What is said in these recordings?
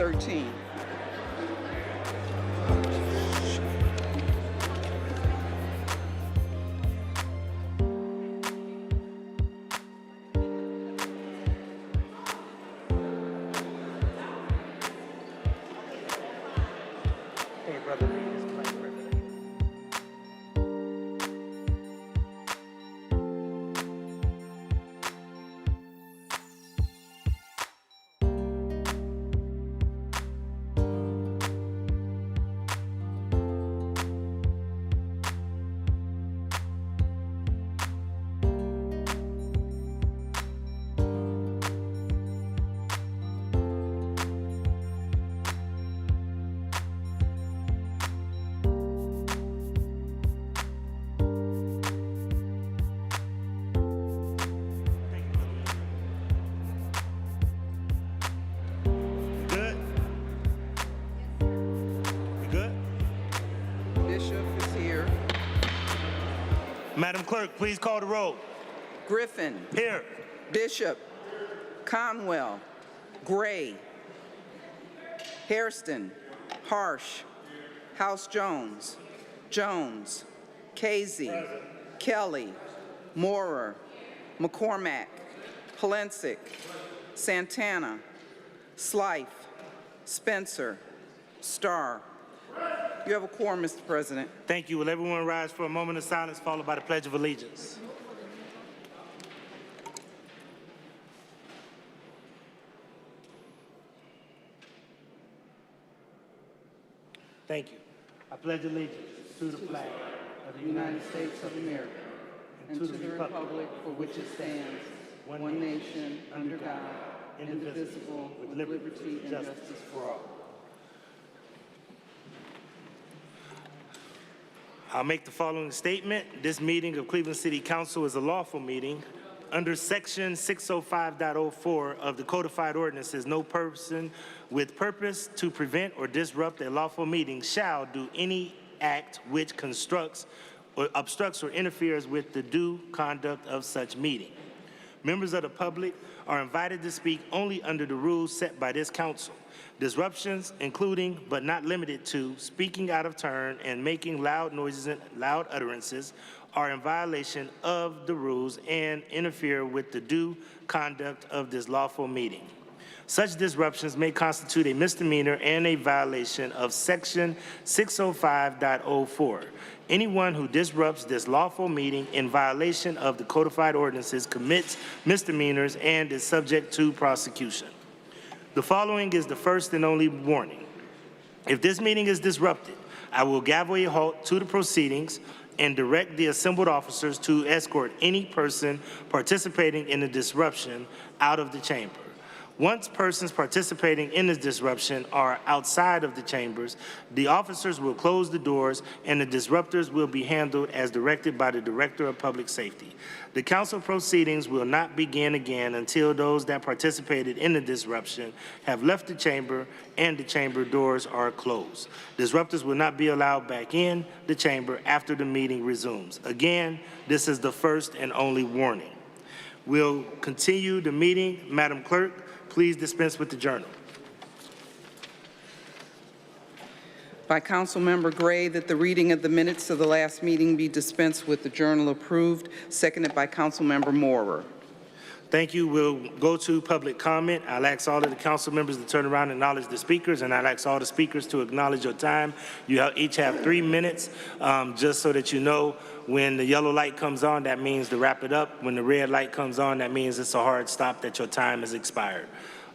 13. Hey, brother, read this plan. Good? You good? Bishop is here. Madam Clerk, please call the roll. Griffin, Here. Bishop, Conwell, Gray, Hairston, Harsh, House Jones, Jones, Casey, Kelly, Moorer, McCormack, Polensik, Santana, Slife, Spencer, Starr. You have a quorum, Mr. President. Thank you. Will everyone rise for a moment of silence followed by the Pledge of Allegiance? Thank you. I pledge allegiance to the flag of the United States of America, and to the republic for which it stands, one nation, under God, indivisible, with liberty and justice for all. I'll make the following statement. This meeting of Cleveland City Council is a lawful meeting. Under Section 605.04 of the Codified Ordinances, no person with purpose to prevent or disrupt a lawful meeting shall do any act which constructs or obstructs or interferes with the due conduct of such meeting. Members of the public are invited to speak only under the rules set by this council. Disruptions, including but not limited to speaking out of turn and making loud noises and loud utterances, are in violation of the rules and interfere with the due conduct of this lawful meeting. Such disruptions may constitute a misdemeanor and a violation of Section 605.04. Anyone who disrupts this lawful meeting in violation of the codified ordinances commits misdemeanors and is subject to prosecution. The following is the first and only warning. If this meeting is disrupted, I will gavel a halt to the proceedings and direct the assembled officers to escort any person participating in the disruption out of the chamber. Once persons participating in this disruption are outside of the chambers, the officers will close the doors and the disruptors will be handled as directed by the Director of Public Safety. The council proceedings will not begin again until those that participated in the disruption have left the chamber and the chamber doors are closed. Disruptors will not be allowed back in the chamber after the meeting resumes. Again, this is the first and only warning. We'll continue the meeting. Madam Clerk, please dispense with the journal. By Councilmember Gray, that the reading of the minutes of the last meeting be dispensed with, the journal approved. Seconded by Councilmember Moorer. Thank you. We'll go to public comment. I'll ask all of the council members to turn around and acknowledge the speakers, and I'll ask all the speakers to acknowledge your time. You each have 3 minutes, just so that you know when the yellow light comes on, that means to wrap it up. When the red light comes on, that means it's a hard stop, that your time has expired.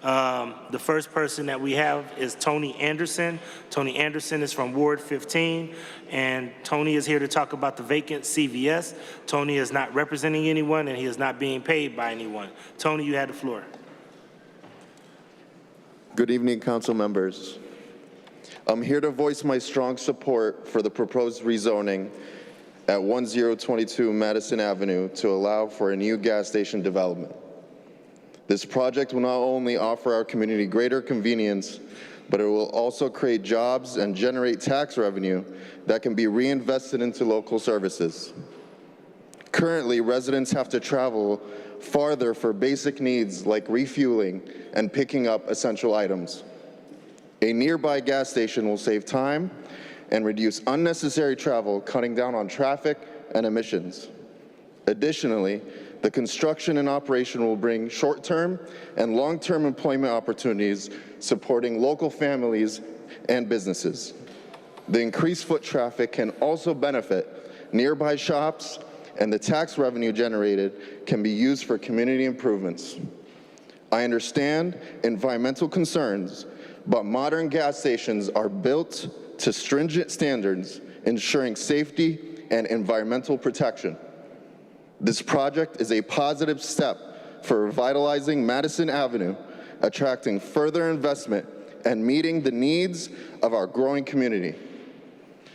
The first person that we have is Tony Anderson. Tony Anderson is from Ward 15, and Tony is here to talk about the vacant CVS. Tony is not representing anyone, and he is not being paid by anyone. Tony, you have the floor. Good evening, council members. I'm here to voice my strong support for the proposed rezoning at 1022 Madison Avenue to allow for a new gas station development. This project will not only offer our community greater convenience, but it will also create jobs and generate tax revenue that can be reinvested into local services. Currently, residents have to travel farther for basic needs like refueling and picking up essential items. A nearby gas station will save time and reduce unnecessary travel, cutting down on traffic and emissions. Additionally, the construction and operation will bring short-term and long-term employment opportunities, supporting local families and businesses. The increased foot traffic can also benefit nearby shops, and the tax revenue generated can be used for community improvements. I understand environmental concerns, but modern gas stations are built to stringent standards, ensuring safety and environmental protection. This project is a positive step for revitalizing Madison Avenue, attracting further investment and meeting the needs of our growing community.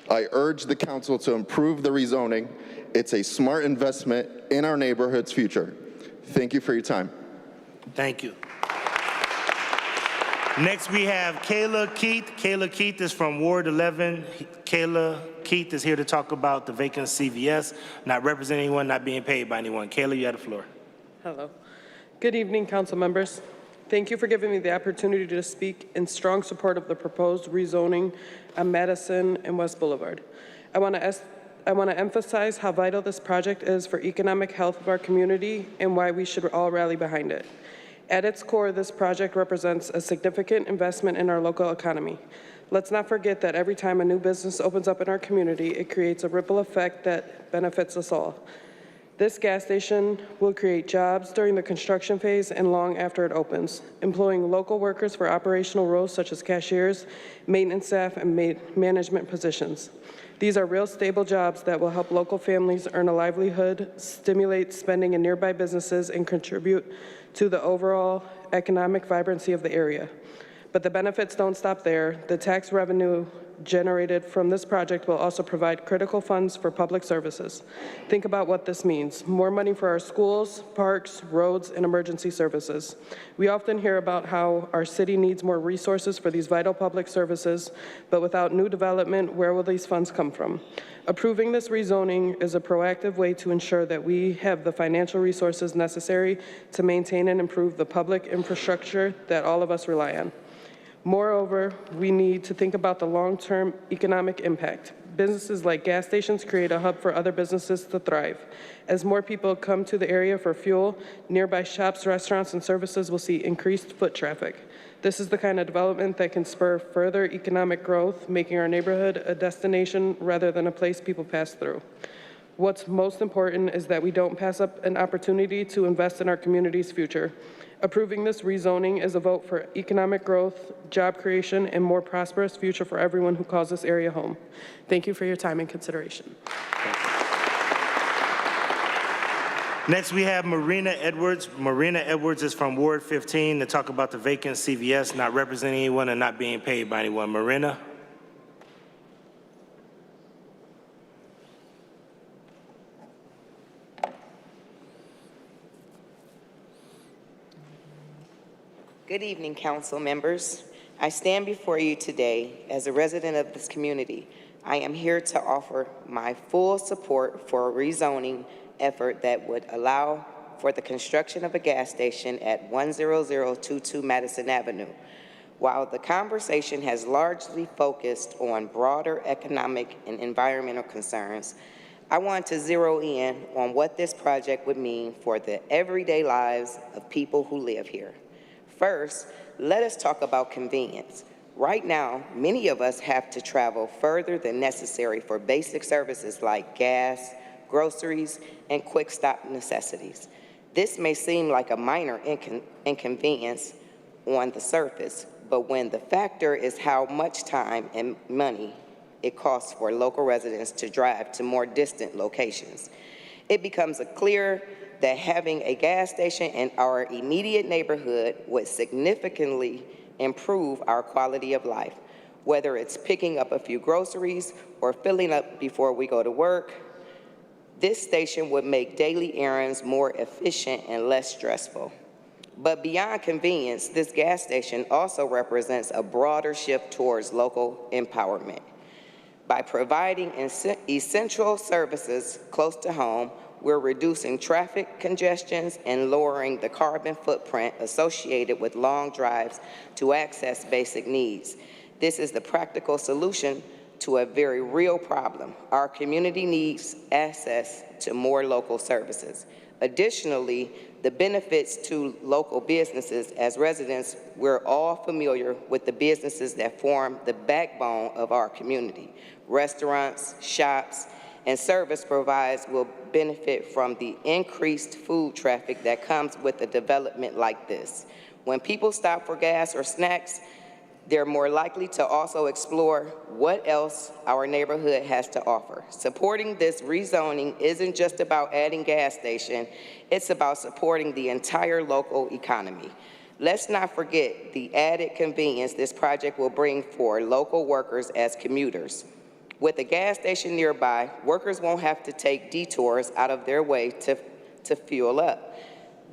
I urge the council to improve the rezoning. It's a smart investment in our neighborhood's future. Thank you for your time. Thank you. Next, we have Kayla Keith. Kayla Keith is from Ward 11. Kayla Keith is here to talk about the vacant CVS, not representing anyone, not being paid by anyone. Kayla, you have the floor. Hello. Good evening, council members. Thank you for giving me the opportunity to speak in strong support of the proposed rezoning on Madison and West Boulevard. I want to emphasize how vital this project is for economic health of our community and why we should all rally behind it. At its core, this project represents a significant investment in our local economy. Let's not forget that every time a new business opens up in our community, it creates a ripple effect that benefits us all. This gas station will create jobs during the construction phase and long after it opens, employing local workers for operational roles such as cashiers, maintenance staff, and management positions. These are real stable jobs that will help local families earn a livelihood, stimulate spending in nearby businesses, and contribute to the overall economic vibrancy of the area. But the benefits don't stop there. The tax revenue generated from this project will also provide critical funds for public services. Think about what this means. More money for our schools, parks, roads, and emergency services. We often hear about how our city needs more resources for these vital public services, but without new development, where will these funds come from? Approving this rezoning is a proactive way to ensure that we have the financial resources necessary to maintain and improve the public infrastructure that all of us rely on. Moreover, we need to think about the long-term economic impact. Businesses like gas stations create a hub for other businesses to thrive. As more people come to the area for fuel, nearby shops, restaurants, and services will see increased foot traffic. This is the kind of development that can spur further economic growth, making our neighborhood a destination rather than a place people pass through. What's most important is that we don't pass up an opportunity to invest in our community's future. Approving this rezoning is a vote for economic growth, job creation, and more prosperous future for everyone who calls this area home. Thank you for your time and consideration. Next, we have Marina Edwards. Marina Edwards is from Ward 15 to talk about the vacant CVS, not representing anyone and not being paid by anyone. Marina? Good evening, council members. I stand before you today as a resident of this community. I am here to offer my full support for a rezoning effort that would allow for the construction of a gas station at 10022 Madison Avenue. While the conversation has largely focused on broader economic and environmental concerns, I want to zero in on what this project would mean for the everyday lives of people who live here. First, let us talk about convenience. Right now, many of us have to travel further than necessary for basic services like gas, groceries, and quick stop necessities. This may seem like a minor inconvenience on the surface, but when the factor is how much time and money it costs for local residents to drive to more distant locations, it becomes clear that having a gas station in our immediate neighborhood would significantly improve our quality of life, whether it's picking up a few groceries or filling up before we go to work. This station would make daily errands more efficient and less stressful. But beyond convenience, this gas station also represents a broader shift towards local empowerment. By providing essential services close to home, We're reducing traffic congestions and lowering the carbon footprint associated with long drives to access basic needs. This is the practical solution to a very real problem. Our community needs access to more local services. Additionally, the benefits to local businesses. As residents, we're all familiar with the businesses that form the backbone of our community. Restaurants, shops, and service providers will benefit from the increased food traffic that comes with a development like this. When people stop for gas or snacks, they're more likely to also explore what else our neighborhood has to offer. Supporting this rezoning isn't just about adding gas station, it's about supporting the entire local economy. Let's not forget the added convenience this project will bring for local workers as commuters. With a gas station nearby, workers won't have to take detours out of their way to fuel up.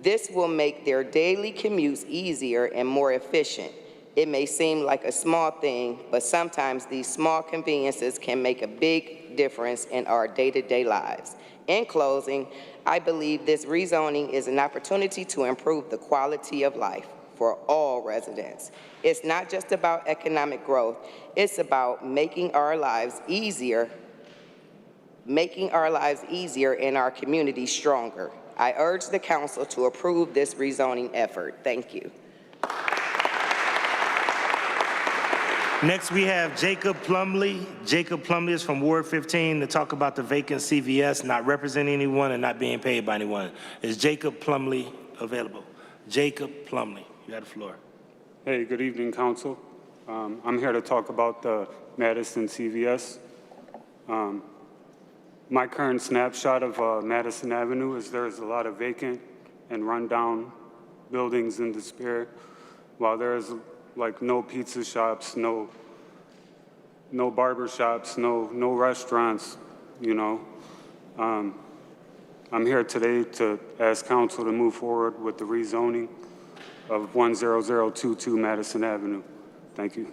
This will make their daily commutes easier and more efficient. It may seem like a small thing, but sometimes these small conveniences can make a big difference in our day-to-day lives. In closing, I believe this rezoning is an opportunity to improve the quality of life for all residents. It's not just about economic growth, it's about making our lives easier and our community stronger. I urge the council to approve this rezoning effort. Thank you. Next, we have Jacob Plumley. Jacob Plumley is from Ward 15 to talk about the vacant CVS, not representing anyone and not being paid by anyone. Is Jacob Plumley available? Jacob Plumley, you have the floor. Hey, good evening, council. I'm here to talk about the Madison CVS. My current snapshot of Madison Avenue is there's a lot of vacant and rundown buildings in Despair, while there's like no pizza shops, no barber shops, no restaurants, you know. I'm here today to ask council to move forward with the rezoning of 10022 Madison Avenue. Thank you.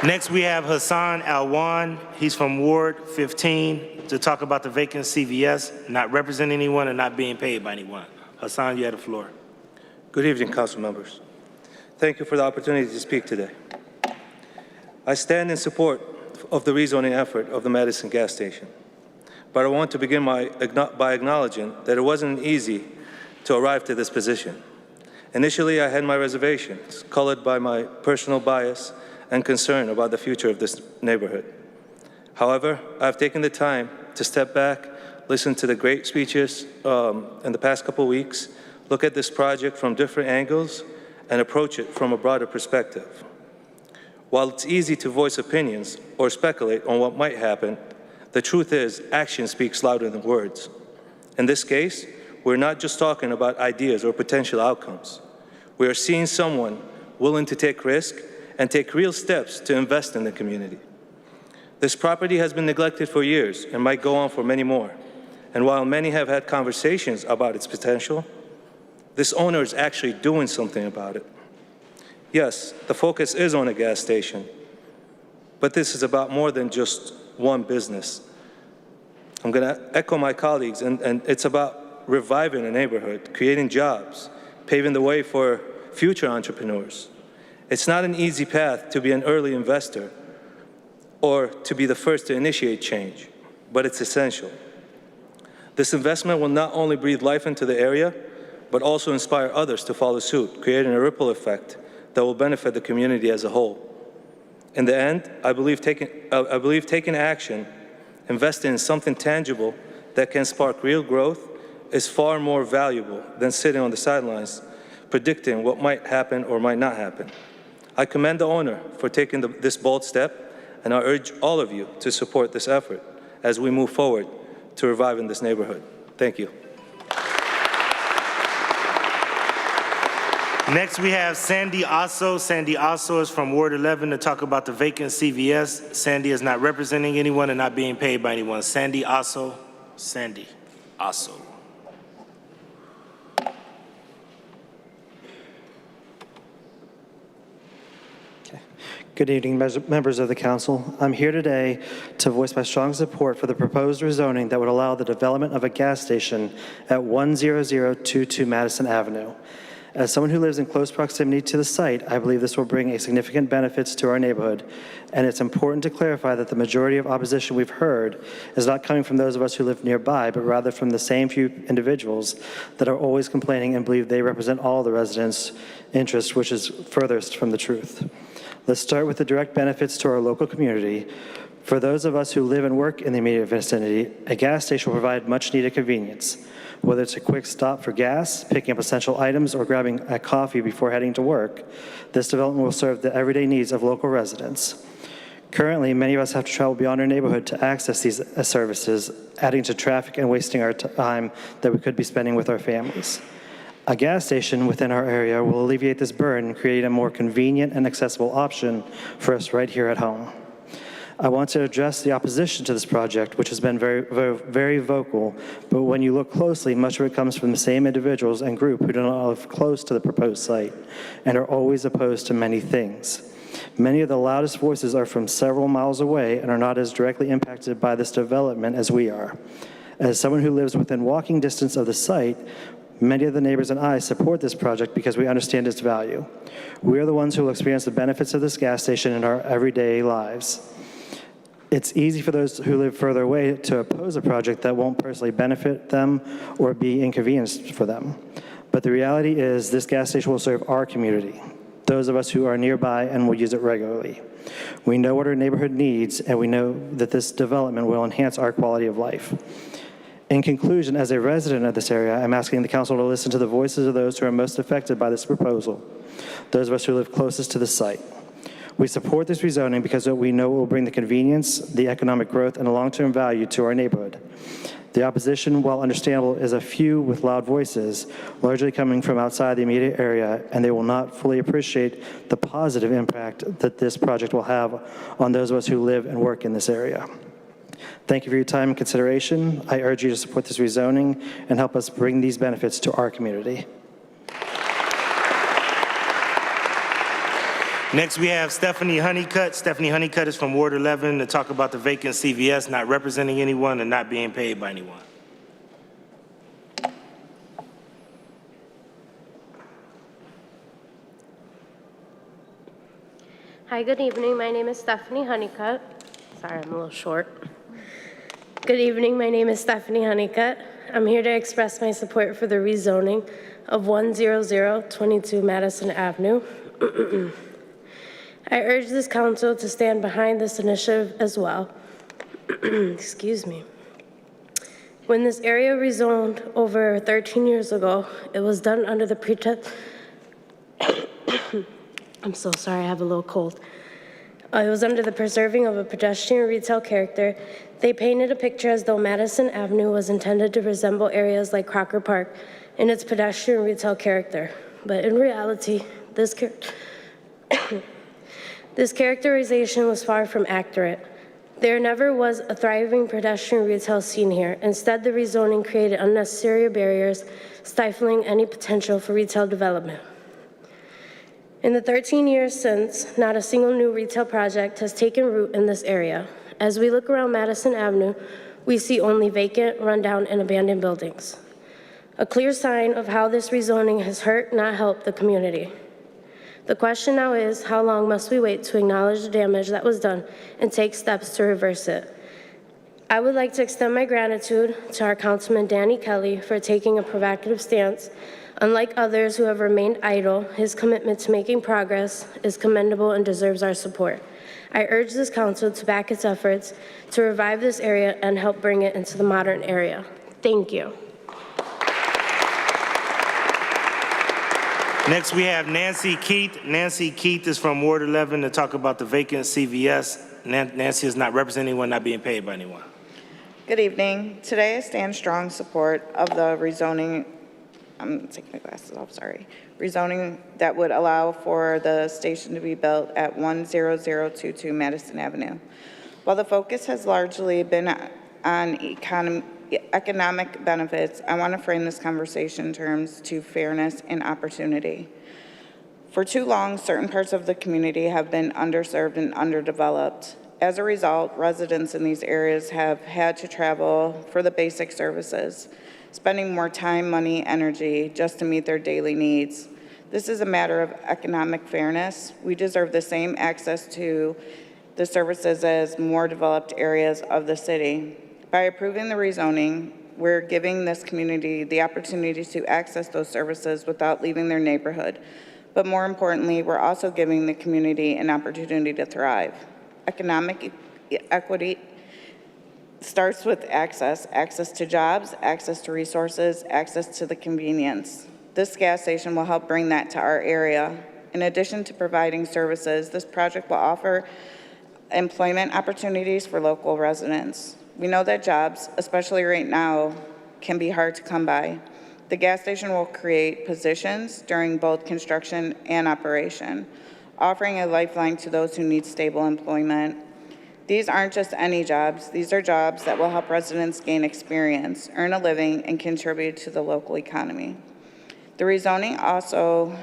Next, we have Hassan Alwan. He's from Ward 15 to talk about the vacant CVS, not representing anyone and not being paid by anyone. Hassan, you have the floor. Good evening, council members. Thank you for the opportunity to speak today. I stand in support of the rezoning effort of the Madison gas station, but I want to begin by acknowledging that it wasn't easy to arrive to this position. Initially, I had my reservations, colored by my personal bias and concern about the future of this neighborhood. However, I've taken the time to step back, listen to the great speeches in the past couple weeks, look at this project from different angles, and approach it from a broader perspective. While it's easy to voice opinions or speculate on what might happen, the truth is action speaks louder than words. In this case, we're not just talking about ideas or potential outcomes. We are seeing someone willing to take risk and take real steps to invest in the community. This property has been neglected for years and might go on for many more. And while many have had conversations about its potential, this owner is actually doing something about it. Yes, the focus is on a gas station, but this is about more than just one business. I'm going to echo my colleagues, and it's about reviving a neighborhood, creating jobs, paving the way for future entrepreneurs. It's not an easy path to be an early investor or to be the first to initiate change, but it's essential. This investment will not only breathe life into the area, but also inspire others to follow suit, creating a ripple effect that will benefit the community as a whole. In the end, I believe taking action, investing in something tangible that can spark real growth is far more valuable than sitting on the sidelines predicting what might happen or might not happen. I commend the owner for taking this bold step, and I urge all of you to support this effort as we move forward to reviving this neighborhood. Thank you. Next, we have Sandy Osso. Sandy Osso is from Ward 11 to talk about the vacant CVS. Sandy is not representing anyone and not being paid by anyone. Sandy Osso. Sandy Osso. Good evening, members of the council. I'm here today to voice my strong support for the proposed rezoning that would allow the development of a gas station at 10022 Madison Avenue. As someone who lives in close proximity to the site, I believe this will bring a significant benefits to our neighborhood, and it's important to clarify that the majority of opposition we've heard is not coming from those of us who live nearby, but rather from the same few individuals that are always complaining and believe they represent all the residents' interests, which is furthest from the truth. Let's start with the direct benefits to our local community. For those of us who live and work in the immediate vicinity, a gas station will provide much-needed convenience. Whether it's a quick stop for gas, picking up essential items, or grabbing a coffee before heading to work, this development will serve the everyday needs of local residents. Currently, many of us have to travel beyond our neighborhood to access these services, adding to traffic and wasting our time that we could be spending with our families. A gas station within our area will alleviate this burden and create a more convenient and accessible option for us right here at home. I want to address the opposition to this project, which has been very vocal, but when you look closely, much of it comes from the same individuals and group who do not live close to the proposed site and are always opposed to many things. Many of the loudest voices are from several miles away and are not as directly impacted by this development as we are. As someone who lives within walking distance of the site, many of the neighbors and I support this project because we understand its value. We are the ones who will experience the benefits of this gas station in our everyday lives. It's easy for those who live further away to oppose a project that won't personally benefit them or be inconvenienced for them. But the reality is this gas station will serve our community, those of us who are nearby and will use it regularly. We know what our neighborhood needs, and we know that this development will enhance our quality of life. In conclusion, as a resident of this area, I'm asking the council to listen to the voices of those who are most affected by this proposal, those of us who live closest to the site. We support this rezoning because we know it will bring the convenience, the economic growth, and the long-term value to our neighborhood. The opposition, while understandable, is a few with loud voices, largely coming from outside the immediate area, and they will not fully appreciate the positive impact that this project will have on those of us who live and work in this area. Thank you for your time and consideration. I urge you to support this rezoning and help us bring these benefits to our community. Next, we have Stephanie Honeycutt. Stephanie Honeycutt is from Ward 11 to talk about the vacant CVS not representing anyone and not being paid by anyone. Hi, good evening. My name is Stephanie Honeycutt. Sorry, I'm a little short. Good evening. My name is Stephanie Honeycutt. I'm here to express my support for the rezoning of 10022 Madison Avenue. I urge this council to stand behind this initiative as well. Excuse me. When this area rezoned over 13 years ago, it was done under the pretext, I'm so sorry, I have a little cold. It was under the preserving of a pedestrian retail character. They painted a picture as though Madison Avenue was intended to resemble areas like Crocker Park in its pedestrian retail character. But in reality, this characterization was far from accurate. There never was a thriving pedestrian retail scene here. Instead, the rezoning created unnecessary barriers, stifling any potential for retail development. In the 13 years since, not a single new retail project has taken root in this area. As we look around Madison Avenue, we see only vacant, rundown, and abandoned buildings. A clear sign of how this rezoning has hurt, not helped, the community. The question now is, how long must we wait to acknowledge the damage that was done and take steps to reverse it? I would like to extend my gratitude to our Councilman Danny Kelly for taking a proactive stance. Unlike others who have remained idle, his commitment to making progress is commendable and deserves our support. I urge this council to back its efforts to revive this area and help bring it into the modern area. Thank you. Next, we have Nancy Keith. Nancy Keith is from Ward 11 to talk about the vacant CVS. Nancy is not representing anyone, not being paid by anyone. Good evening. Today I stand strong support of the rezoning, I'm taking my glasses off, sorry. Rezoning that would allow for the station to be built at 10022 Madison Avenue. While the focus has largely been on economic benefits, I want to frame this conversation in terms to fairness and opportunity. For too long, certain parts of the community have been underserved and underdeveloped. As a result, residents in these areas have had to travel for the basic services, spending more time, money, energy just to meet their daily needs. This is a matter of economic fairness. We deserve the same access to the services as more developed areas of the city. By approving the rezoning, we're giving this community the opportunity to access those services without leaving their neighborhood. But more importantly, we're also giving the community an opportunity to thrive. Economic equity starts with access to jobs, access to resources, access to the convenience. This gas station will help bring that to our area. In addition to providing services, this project will offer employment opportunities for local residents. We know that jobs, especially right now, can be hard to come by. The gas station will create positions during both construction and operation, offering a lifeline to those who need stable employment. These aren't just any jobs. These are jobs that will help residents gain experience, earn a living, and contribute to the local economy. The rezoning also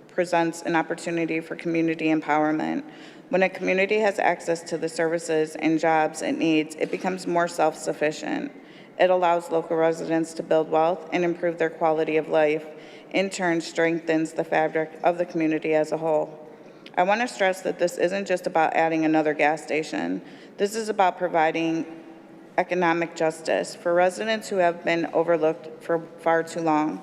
presents an opportunity for community empowerment. When a community has access to the services and jobs it needs, it becomes more self-sufficient. It allows local residents to build wealth and improve their quality of life. In turn, strengthens the fabric of the community as a whole. I want to stress that this isn't just about adding another gas station. This is about providing economic justice for residents who have been overlooked for far too long.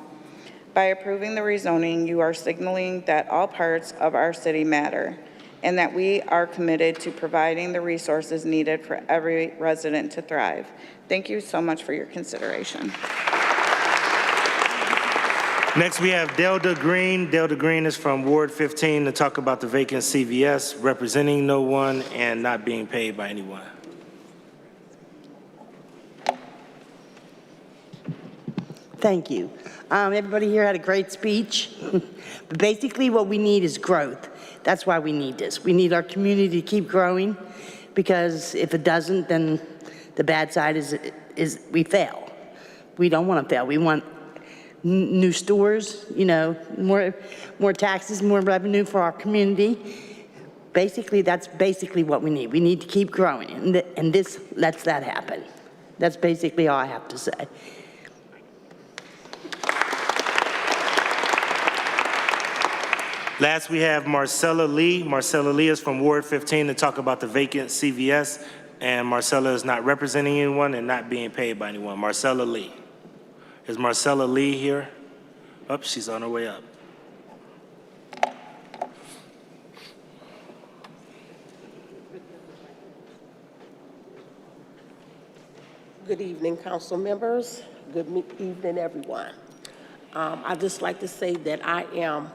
By approving the rezoning, you are signaling that all parts of our city matter and that we are committed to providing the resources needed for every resident to thrive. Thank you so much for your consideration. Next, we have Delda Green. Delda Green is from Ward 15 to talk about the vacant CVS, representing no one and not being paid by anyone. Thank you. Everybody here had a great speech. But basically what we need is growth. That's why we need this. We need our community to keep growing, because if it doesn't, then the bad side is we fail. We don't want to fail. We want new stores, you know, more taxes, more revenue for our community. Basically, that's basically what we need. We need to keep growing, and this lets that happen. That's basically all I have to say. Last, we have Marcella Lee. Marcella Lee is from Ward 15 to talk about the vacant CVS, and Marcella is not representing anyone and not being paid by anyone. Marcella Lee. Is Marcella Lee here? Oh, she's on her way up. Good evening, council members. Good evening, everyone. I'd just like to say that I am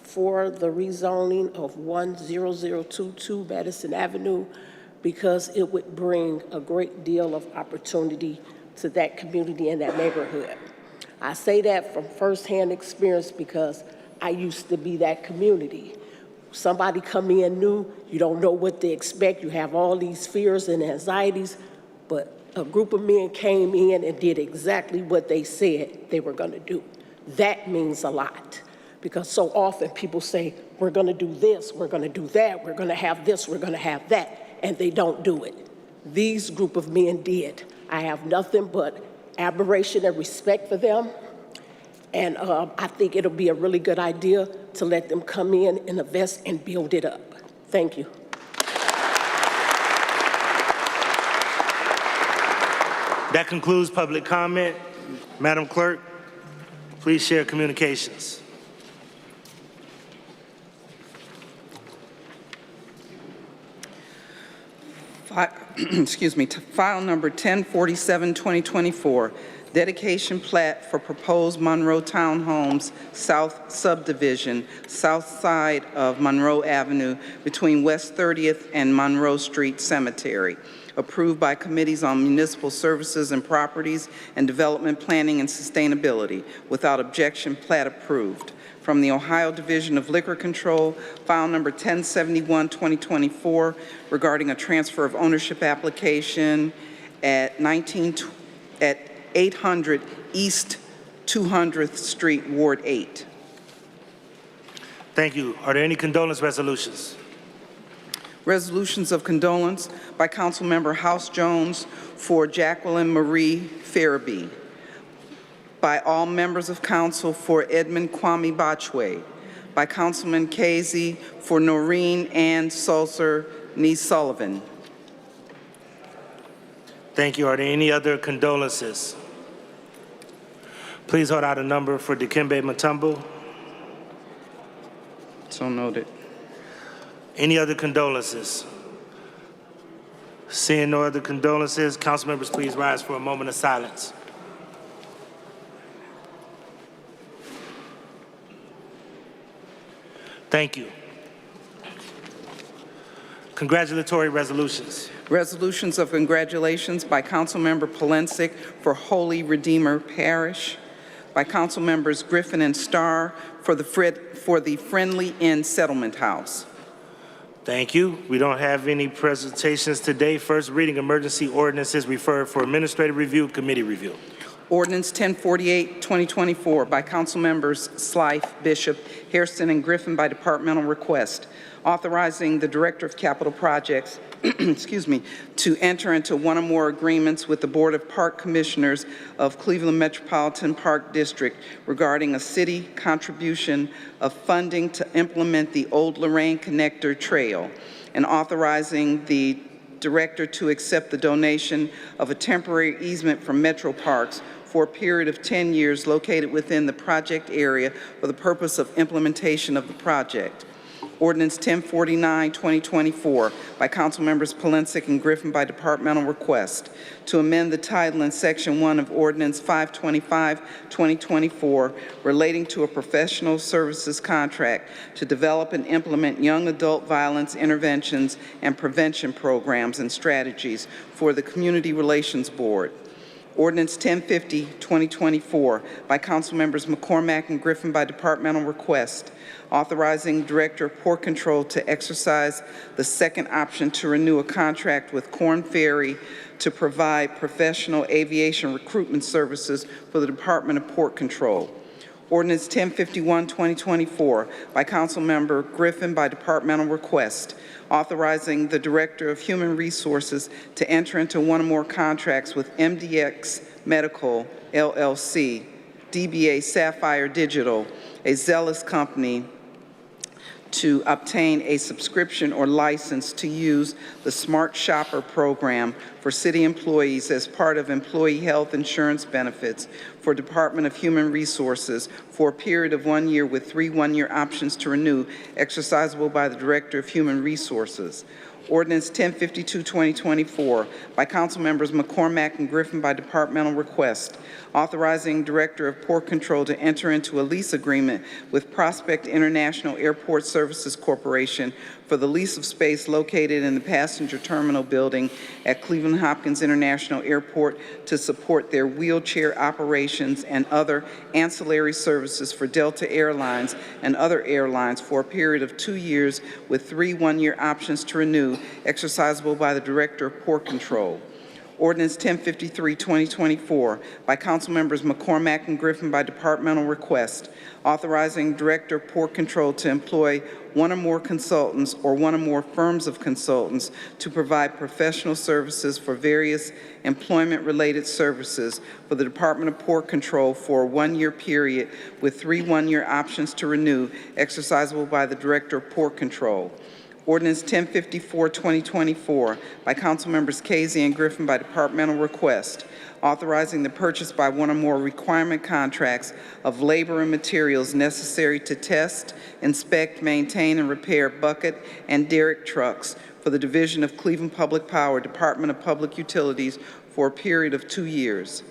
for the rezoning of 10022 Madison Avenue because it would bring a great deal of opportunity to that community and that neighborhood. I say that from firsthand experience because I used to be that community. Somebody come in new, you don't know what to expect, you have all these fears and anxieties, but a group of men came in and did exactly what they said they were gonna do. That means a lot. Because so often people say, we're gonna do this, we're gonna do that, we're gonna have this, we're gonna have that, and they don't do it. These group of men did. I have nothing but admiration and respect for them, and I think it'll be a really good idea to let them come in and invest and build it up. Thank you. That concludes public comment. Madam Clerk, please share communications. Excuse me, file number 1047, 2024, dedication plat for proposed Monroe Townhomes South Subdivision, south side of Monroe Avenue between West 30th and Monroe Street Cemetery, approved by Committees on Municipal Services and Properties and Development Planning and Sustainability. Without objection, plat approved. From the Ohio Division of Liquor Control, file number 1071, 2024, regarding a transfer of ownership application at 800 East 200th Street, Ward 8. Thank you. Are there any condolence resolutions? Resolutions of condolence by Councilmember House Jones for Jacqueline Marie Farabee. By all members of council for Edmund Kwame Bachwe. By Councilman Casey for Noreen Ann Sulzer Nee Sullivan. Thank you. Are there any other condolences? Please hold out a number for Dikembe Mutombo. So noted. Any other condolences? Seeing no other condolences, council members, please rise for a moment of silence. Thank you. Congratulatory resolutions. Resolutions of congratulations by Councilmember Polensek for Holy Redeemer Parish. By Councilmembers Griffin and Starr for the Friendly Inn Settlement House. Thank you. We don't have any presentations today. First reading emergency ordinances referred for administrative review, committee review. Ordinance 1048, 2024 by Councilmembers Slife, Bishop, Hairston, and Griffin by departmental request, authorizing the Director of Capital Projects excuse me, to enter into one or more agreements with the Board of Park Commissioners of Cleveland Metropolitan Park District regarding a city contribution of funding to implement the Old Lorraine Connector Trail, and authorizing the Director to accept the donation of a temporary easement from Metro Parks for a period of 10 years located within the project area for the purpose of implementation of the project. Ordinance 1049, 2024 by Councilmembers Polensek and Griffin by departmental request to amend the title in Section 1 of Ordinance 525, 2024 relating to a professional services contract to develop and implement young adult violence interventions and prevention programs and strategies for the Community Relations Board. Ordinance 1050, 2024 by Councilmembers McCormack and Griffin by departmental request, authorizing Director of Port Control to exercise the second option to renew a contract with Korn Ferry to provide professional aviation recruitment services for the Department of Port Control. Ordinance 1051, 2024 by Councilmember Griffin by departmental request, authorizing the Director of Human Resources to enter into one or more contracts with MDX Medical, LLC, DBA Sapphire Digital, a Zealous company, to obtain a subscription or license to use the Smart Shopper program for city employees as part of employee health insurance benefits for Department of Human Resources for a period of 1 year with 3 one-year options to renew, exercisable by the Director of Human Resources. Ordinance 1052, 2024 by Councilmembers McCormack and Griffin by departmental request, authorizing Director of Port Control to enter into a lease agreement with Prospect International Airport Services Corporation for the lease of space located in the passenger terminal building at Cleveland Hopkins International Airport to support their wheelchair operations and other ancillary services for Delta Airlines and other airlines for a period of 2 years with 3 one-year options to renew, exercisable by the Director of Port Control. Ordinance 1053, 2024 by Councilmembers McCormack and Griffin by departmental request, authorizing Director of Port Control to employ one or more consultants or one or more firms of consultants to provide professional services for various employment-related services for the Department of Port Control for a 1-year period with 3 one-year options to renew, exercisable by the Director of Port Control. Ordinance 1054, 2024 by Councilmembers Casey and Griffin by departmental request, authorizing the purchase by one or more requirement contracts of labor and materials necessary to test, inspect, maintain, and repair bucket and derrick trucks for the Division of Cleveland Public Power, Department of Public Utilities for a period of 2 years.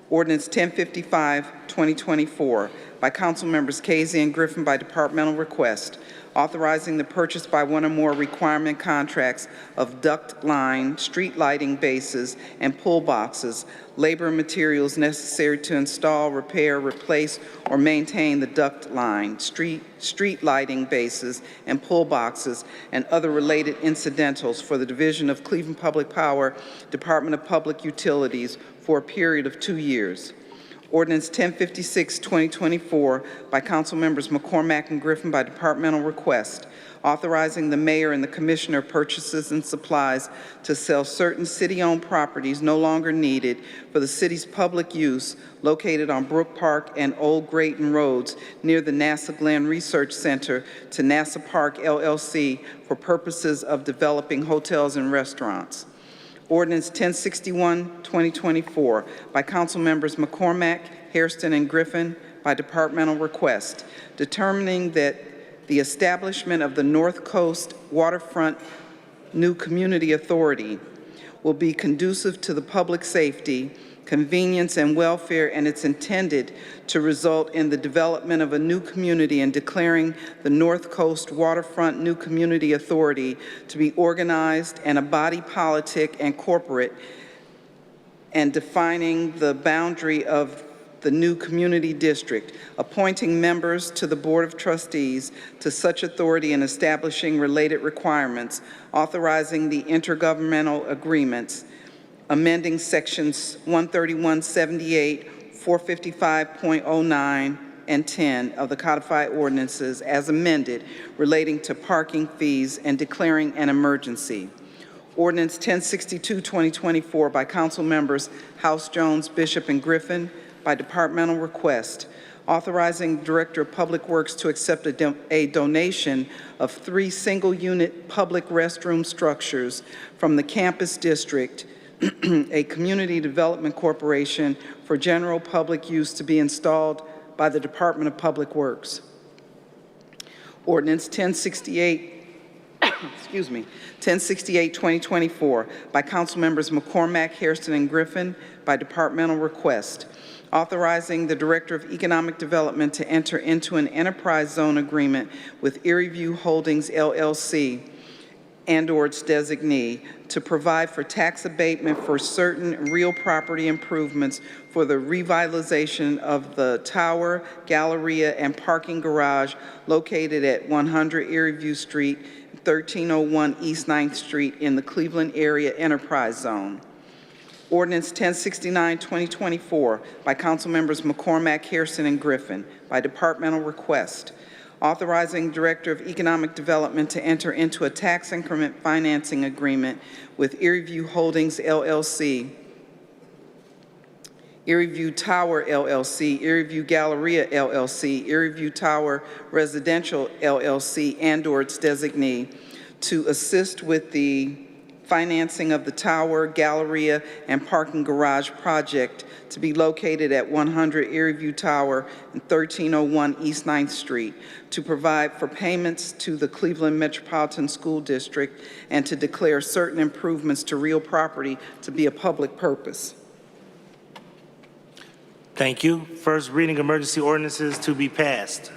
Ordinance 1055, 2024 by Councilmembers Casey and Griffin by departmental request, authorizing the purchase by one or more requirement contracts of duct line, street lighting bases, and pull boxes, labor and materials necessary to install, repair, replace, or maintain the duct line, street lighting bases, and pull boxes, and other related incidentals for the Division of Cleveland Public Power, Department of Public Utilities for a period of 2 years. Ordinance 1056, 2024, by Council Members McCormack and Griffin by departmental request, authorizing the mayor and the commissioner of purchases and supplies to sell certain city-owned properties no longer needed for the city's public use located on Brook Park and Old Grayton Roads near the NASA Glenn Research Center to NASA Park LLC for purposes of developing hotels and restaurants. Ordinance 1061, 2024, by Council Members McCormack, Hairston, and Griffin by departmental request, determining that the establishment of the North Coast Waterfront New Community Authority will be conducive to the public safety, convenience, and welfare, and it's intended to result in the development of a new community and declaring the North Coast Waterfront New Community Authority to be organized and a body politic and corporate, and defining the boundary of the new community district, appointing members to the Board of Trustees to such authority and establishing related requirements, authorizing the intergovernmental agreements, amending sections 13178, 455.09, and 10 of the codified ordinances as amended relating to parking fees and declaring an emergency. Ordinance 1062, 2024 by Council Members House Jones, Bishop, and Griffin by departmental request, authorizing Director of Public Works to accept a donation of 3 single-unit public restroom structures from the Campus District, a community development corporation for general public use to be installed by the Department of Public Works. Ordinance 1068, 1068, 2024 by Council Members McCormack, Hairston, and Griffin by departmental request, authorizing the Director of Economic Development to enter into an enterprise zone agreement with Erie View Holdings, LLC, and/or its designee to provide for tax abatement for certain real property improvements for the revitalization of the Tower, Galleria, and parking garage located at 100 Erie View Street, 1301 East 9th Street in the Cleveland Area Enterprise Zone. Ordinance 1069, 2024 by Council Members McCormack, Hairston, and Griffin by departmental request, authorizing Director of Economic Development to enter into a tax increment financing agreement with Erie View Holdings, LLC, Erie View Tower, LLC, Erie View Galleria, LLC, Erie View Tower Residential, LLC, and/or its designee to assist with the financing of the Tower, Galleria, and parking garage project to be located at 100 Erie View Tower and 1301 East 9th Street, to provide for payments to the Cleveland Metropolitan School District, and to declare certain improvements to real property to be a public purpose. Thank you. First reading emergency ordinances to be passed.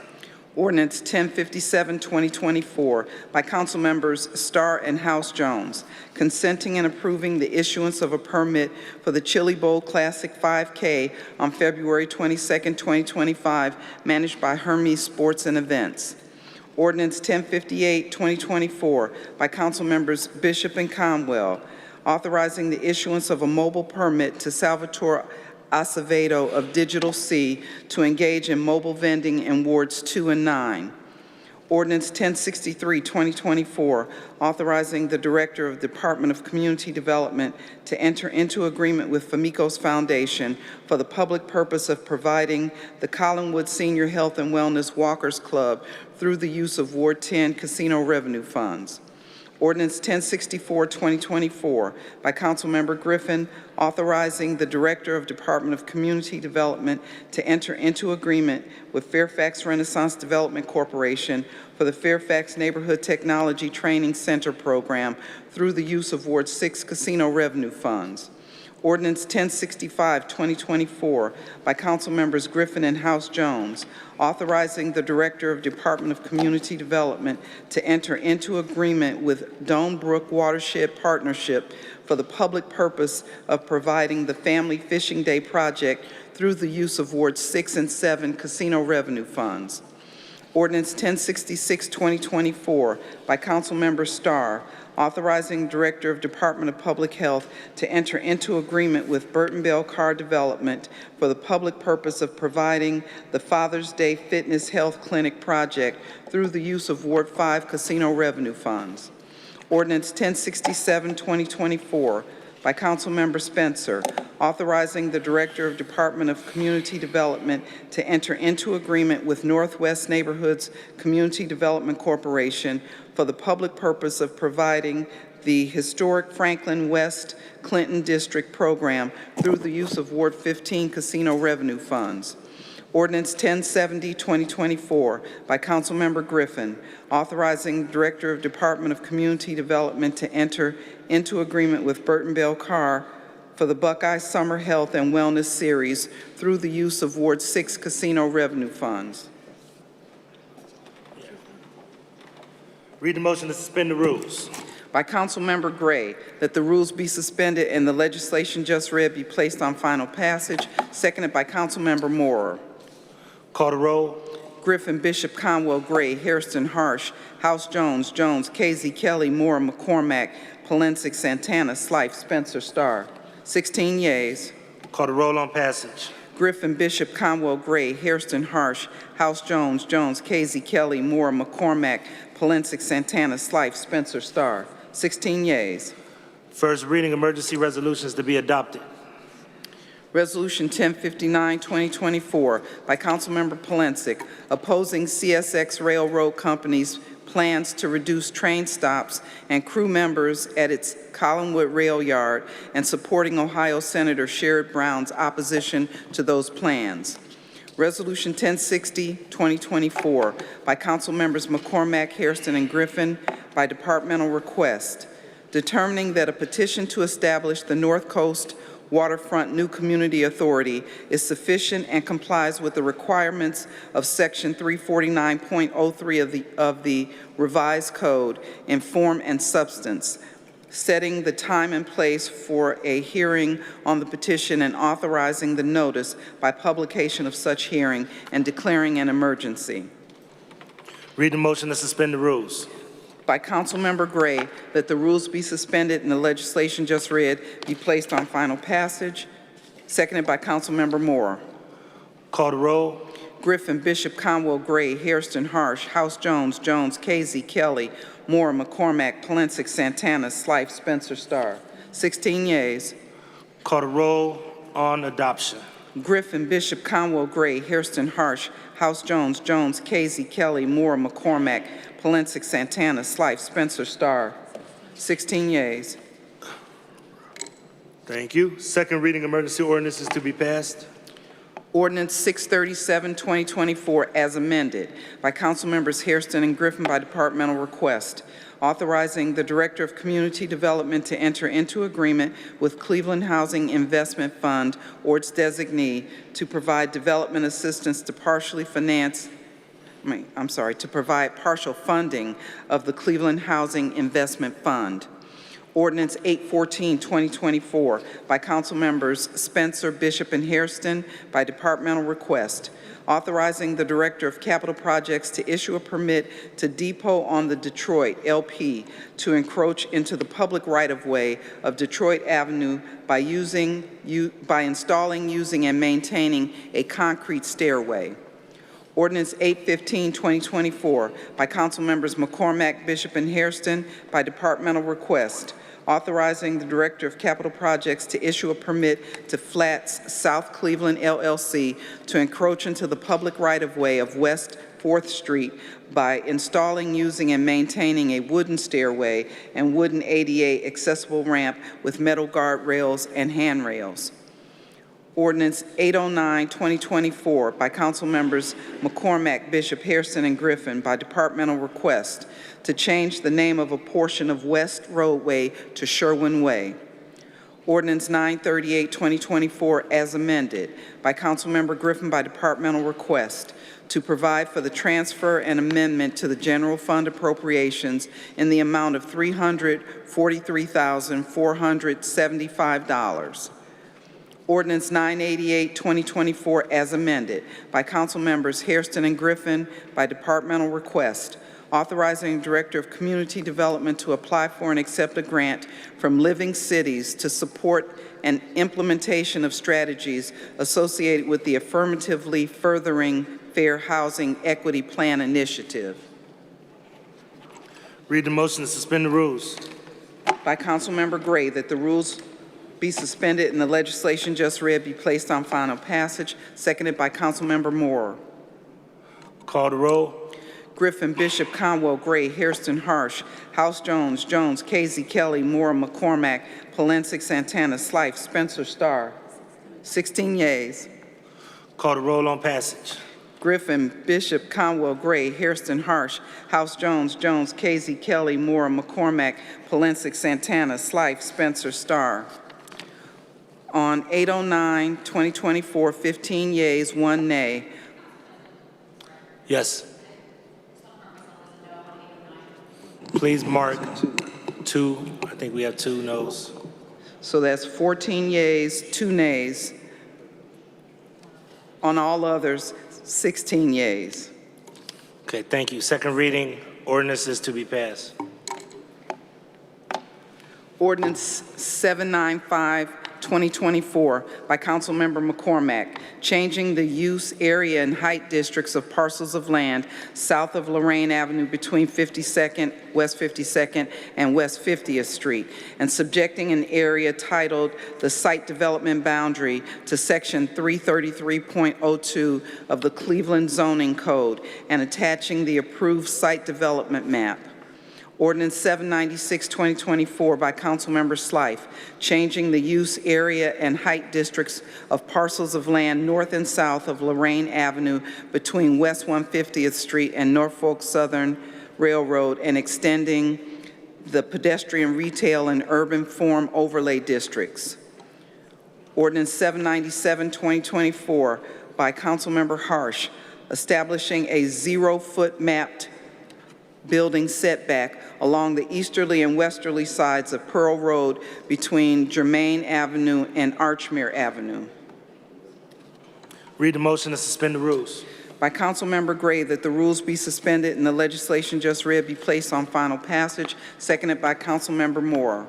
Ordinance 1057, 2024 by Council Members Starr and House Jones, consenting and approving the issuance of a permit for the Chili Bowl Classic 5K on February 22, 2025, managed by Hermes Sports and Events. Ordinance 1058, 2024 by Council Members Bishop and Conwell, authorizing the issuance of a mobile permit to Salvatore Acevedo of Digital C to engage in mobile vending in Wards 2 and 9. Ordinance 1063, 2024, authorizing the Director of the Department of Community Development to enter into agreement with Famicos Foundation for the public purpose of providing the Collinwood Senior Health and Wellness Walkers Club through the use of Ward 10 casino revenue funds. Ordinance 1064, 2024 by Councilmember Griffin, authorizing the Director of Department of Community Development to enter into agreement with Fairfax Renaissance Development Corporation for the Fairfax Neighborhood Technology Training Center program through the use of Ward 6 casino revenue funds. Ordinance 1065, 2024 by Council Members Griffin and House Jones, authorizing the Director of Department of Community Development to enter into agreement with Dome Brook Watershed Partnership for the public purpose of providing the Family Fishing Day project through the use of Wards 6 and 7 casino revenue funds. Ordinance 1066, 2024, by Councilmember Starr, authorizing Director of Department of Public Health to enter into agreement with Burton Bell Car Development for the public purpose of providing the Father's Day Fitness Health Clinic project through the use of Ward 5 casino revenue funds. Ordinance 1067, 2024, by Councilmember Spencer, authorizing the Director of Department of Community Development to enter into agreement with Northwest Neighborhoods Community Development Corporation for the public purpose of providing the historic Franklin West Clinton District program through the use of Ward 15 casino revenue funds. Ordinance 1070, 2024, by Councilmember Griffin, authorizing the Director of Department of Community Development to enter into agreement with Burton Bell Carr for the Buckeye Summer Health and Wellness Series through the use of Ward 6 casino revenue funds. Read the motion to suspend the rules. By Councilmember Gray, that the rules be suspended and the legislation just read be placed on final passage, seconded by Councilmember Moore. Call the roll. Griffin, Bishop, Conwell, Gray, Hairston, Harsh, House, Jones, Casey, Kelly, Moore, McCormack, Polensek, Santana, Slife, Spencer, Starr. 16 yeas. Call the roll on passage. Griffin, Bishop, Conwell, Gray, Hairston, Harsh, House, Jones, Casey, Kelly, Moore, McCormack, Polensek, Santana, Slife, Spencer, Starr. 16 yeas. First reading emergency resolutions to be adopted. Resolution 1059, 2024, by Councilmember Polensek, opposing CSX Railroad Company's plans to reduce train stops and crew members at its Collinwood Rail Yard and supporting Ohio Senator Sherrod Brown's opposition to those plans. Resolution 1060, 2024, by Councilmembers McCormack, Hairston, and Griffin, by departmental request, determining that a petition to establish the North Coast Waterfront New Community Authority is sufficient and complies with the requirements of Section 349.03 of the Revised Code in form and substance, setting the time and place for a hearing on the petition and authorizing the notice by publication of such hearing and declaring an emergency. Read the motion to suspend the rules. By Councilmember Gray, that the rules be suspended and the legislation just read be placed on final passage. Seconded by Councilmember Moore. Call the roll. Griffin, Bishop, Conwell, Gray, Hairston, Harsh, House, Jones, Casey, Kelly, Moore, McCormack, Polensek, Santana, Slife, Spencer, Starr. 16 yeas. Call the roll on adoption. Griffin, Bishop, Conwell, Gray, Hairston, Harsh, House, Jones, Casey, Kelly, Moore, McCormack, Polensek, Santana, Slife, Spencer, Starr. 16 yeas. Thank you. Second reading emergency ordinances to be passed. Ordinance 637, 2024, as amended, by Councilmembers Hairston and Griffin by departmental request, authorizing the Director of Community Development to enter into agreement with Cleveland Housing Investment Fund or its designee to provide development assistance to to provide partial funding of the Cleveland Housing Investment Fund. Ordinance 814, 2024, by Councilmembers Spencer, Bishop, and Hairston by departmental request, authorizing the Director of Capital Projects to issue a permit to Depot on the Detroit, LP, to encroach into the public right-of-way of Detroit Avenue by installing, using, and maintaining a concrete stairway. Ordinance 815, 2024, by Councilmembers McCormack, Bishop, and Hairston by departmental request, authorizing the Director of Capital Projects to issue a permit to Flats South Cleveland LLC to encroach into the public right-of-way of West 4th Street by installing, using, and maintaining a wooden stairway and wooden ADA accessible ramp with metal guardrails and handrails. Ordinance 809, 2024, by Councilmembers McCormack, Bishop, Hairston, and Griffin by departmental request to change the name of a portion of West Roadway to Sherwin Way. Ordinance 938, 2024, as amended, by Councilmember Griffin by departmental request to provide for the transfer and amendment to the general fund appropriations in the amount of $343,475. Ordinance 988, 2024, as amended by Council Members Hairston and Griffin by departmental request, authorizing the Director of Community Development to apply for and accept a grant from Living Cities to support an implementation of strategies associated with the Affirmatively Furthering Fair Housing Equity Plan Initiative. Read the motion to suspend the rules. By Councilmember Gray, that the rules be suspended and the legislation just read be placed on final passage, seconded by Councilmember Moore. Call the roll. Griffin, Bishop, Conwell, Gray, Hairston, Harsh, House Jones, Jones, Casey, Kelly, Moore, McCormack, Polensek, Santana, Slife, Spencer, Starr. 16 yeas. Call the roll on passage. Griffin, Bishop, Conwell, Gray, Hairston, Harsh, House Jones, Jones, Casey, Kelly, Moore, McCormack, Polensek, Santana, Slife, Spencer, Starr. On 809-2024, 15 yeas, 1 nay. Yes. Please mark 2. I think we have 2 noes. So that's 14 yeas, 2 nays. On all others, 16 yeas. Okay, thank you. Second reading, ordinance is to be passed. Ordinance 795, 2024, by Councilmember McCormack, changing the use, area, and height districts of parcels of land south of Lorraine Avenue between 52nd, West 52nd, and West 50th Street, and subjecting an area titled the Site Development Boundary to Section 333.02 of the Cleveland Zoning Code, and attaching the approved site development map. Ordinance 796, 2024, by Councilmember Slife, changing the use, area, and height districts of parcels of land north and south of Lorraine Avenue between West 150th Street and Norfolk Southern Railroad, and extending the pedestrian, retail, and urban form overlay districts. Ordinance 797, 2024, by Councilmember Harsh, establishing a 0-foot mapped building setback along the easterly and westerly sides of Pearl Road between Germain Avenue and Archmere Avenue. Read the motion to suspend the rules. By Councilmember Gray, that the rules be suspended and the legislation just read be placed on final passage, seconded by Councilmember Moore.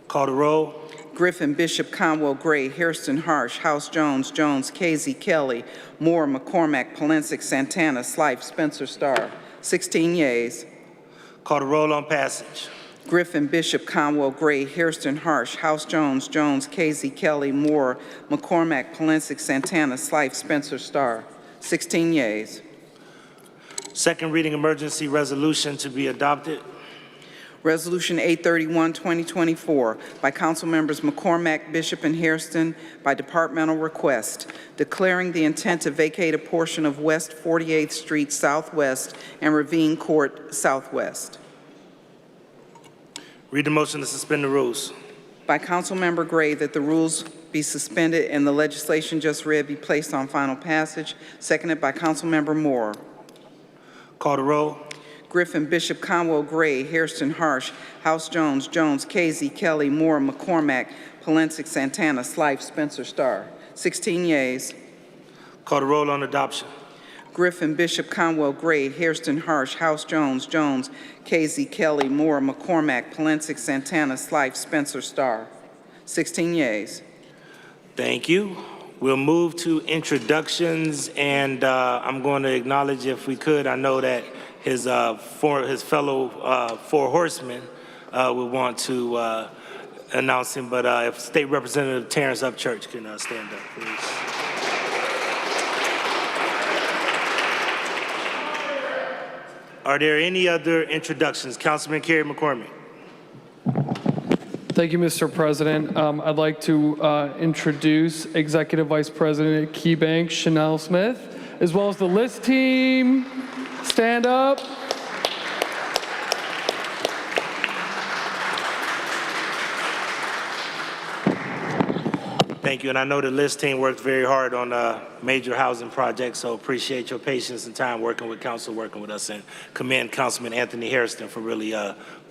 Call the roll. Griffin, Bishop, Conwell, Gray, Hairston, Harsh, House Jones, Jones, Casey, Kelly, Moore, McCormack, Polensek, Santana, Slife, Spencer, Starr. 16 yeas. Call the roll on passage. Griffin, Bishop, Conwell, Gray, Hairston, Harsh, House Jones, Jones, Casey, Kelly, Moore, McCormack, Polensek, Santana, Slife, Spencer, Starr. 16 yeas. Second reading emergency resolution to be adopted. Resolution 831, 2024, by Council Members McCormack, Bishop, and Hairston by departmental request, declaring the intent to vacate a portion of West 48th Street Southwest and Ravine Court Southwest. Read the motion to suspend the rules. By Councilmember Gray, that the rules be suspended and the legislation just read be placed on final passage, seconded by Councilmember Moore. Call the roll. Griffin, Bishop, Conwell, Gray, Hairston, Harsh, House Jones, Jones, Casey, Kelly, Moore, McCormack, Polensek, Santana, Slife, Spencer, Starr. 16 yeas. Call the roll on adoption. Griffin, Bishop, Conwell, Gray, Hairston, Harsh, House Jones, Jones, Casey, Kelly, Moore, McCormack, Polensek, Santana, Slife, Spencer, Starr. 16 yeas. Thank you. We'll move to introductions, and I'm going to acknowledge, if we could, I know that his fellow four horsemen would want to announce him, but if State Representative Terrence Upchurch can stand up, please. Are there any other introductions? Councilman Kerry McCormick. Thank you, Mr. President. I'd like to introduce Executive Vice President at KeyBank, Chanel Smith, as well as the list team. Stand up. Thank you, and I know the list team worked very hard on major housing projects, so appreciate your patience and time working with council, working with us, and commend Councilman Anthony Hairston for really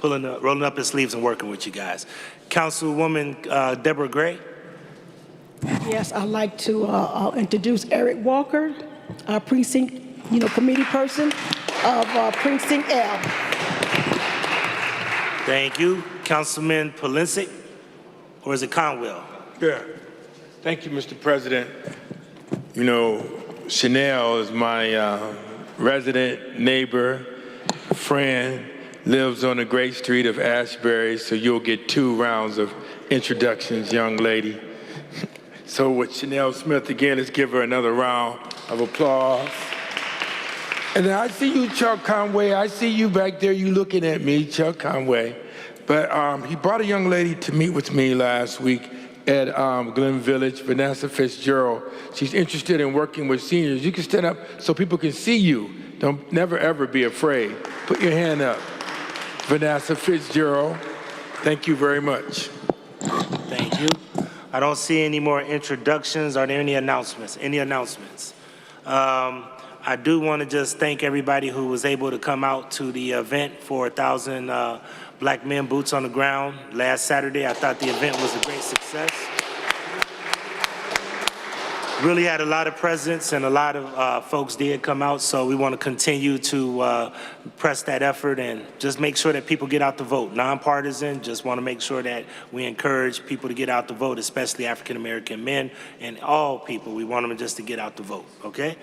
rolling up his sleeves and working with you guys. Councilwoman Deborah Gray. Yes, I'd like to introduce Eric Walker, our precinct, committee person of Precinct L. Thank you. Councilman Polinsik, or is it Conwell? Yeah. Thank you, Mr. President. You know, Chanel is my resident neighbor, friend, lives on the great street of Ashbury, so you'll get 2 rounds of introductions, young lady. So with Chanel Smith, again, let's give her another round of applause. And then I see you, Chuck Conway. I see you back there, you looking at me, Chuck Conway. But he brought a young lady to meet with me last week at Glen Village, Vanessa Fitzgerald. She's interested in working with seniors. You can stand up so people can see you. Never, ever be afraid. Put your hand up. Vanessa Fitzgerald, thank you very much. Thank you. I don't see any more introductions. Are there any announcements? Any announcements? I do want to just thank everybody who was able to come out to the event for 1,000 Black Men Boots on the Ground last Saturday. I thought the event was a great success. Really had a lot of presence and a lot of folks did come out, so we want to continue to press that effort and just make sure that people get out to vote. Nonpartisan, just want to make sure that we encourage people to get out to vote, especially African American men and all people. We want them just to get out to vote, okay?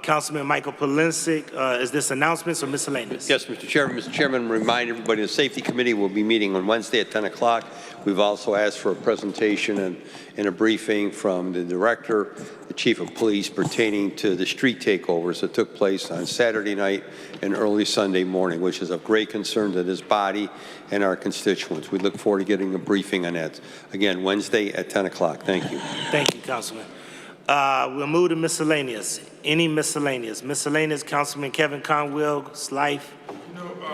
Councilman Michael Polinsik, is this announcements or miscellaneous? Yes, Mr. Chairman. Mr. Chairman, remind everybody the Safety Committee will be meeting on Wednesday at 10 o'clock. We've also asked for a presentation and a briefing from the Director, the Chief of Police, pertaining to the street takeovers that took place on Saturday night and early Sunday morning, which is of great concern to this body and our constituents. We look forward to getting a briefing on that. Again, Wednesday at 10 o'clock. Thank you. Thank you, Councilman. We'll move to miscellaneous. Any miscellaneous? Miscellaneous, Councilman Kevin Conwell, Slife,